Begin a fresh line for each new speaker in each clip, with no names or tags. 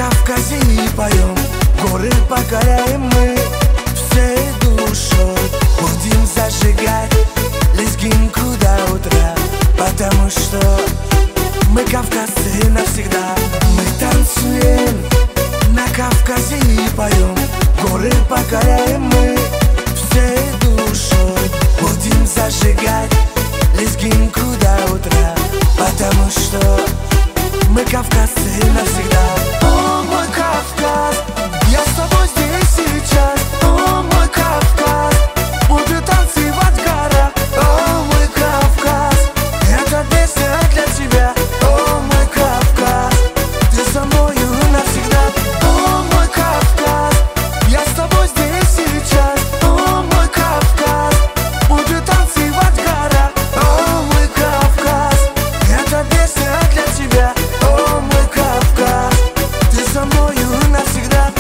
Кавказе и поем, горы покоряем мы всей душой. Будем зажигать лезгинку до утра, потому что мы кавказцы навсегда. Мы танцуем на Кавказе и поем, горы покоряем мы всей душой. Будем зажигать лезгинку до утра, потому что мы кавказцы навсегда. О, мой Кавказ, я с тобой здесь и сейчас. О, мой Кавказ, буду танцевать в горах. О, мой Кавказ, эта песня для тебя. О, мой Кавказ, ты со мною навсегда. О, мой Кавказ, я с тобой здесь и сейчас. О, мой Кавказ, буду танцевать в горах. О, мой Кавказ, эта песня для тебя. О, мой Кавказ, ты со мною навсегда.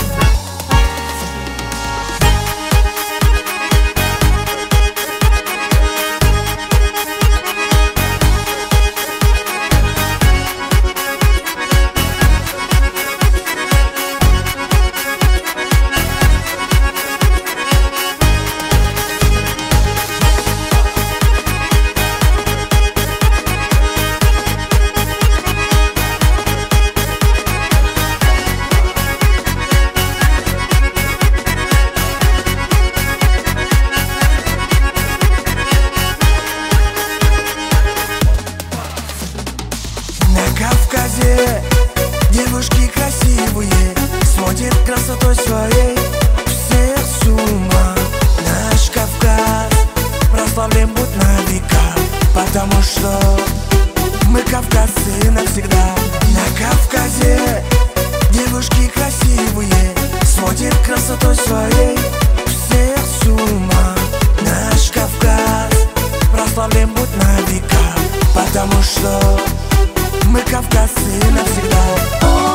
На Кавказе девушки красивые сводят красотой своей всех с ума. Наш Кавказ прославлен будет на века, потому что мы кавказцы навсегда. На Кавказе девушки красивые сводят красотой своей всех с ума. Наш Кавказ прославлен будет на века, потому что мы кавказцы навсегда.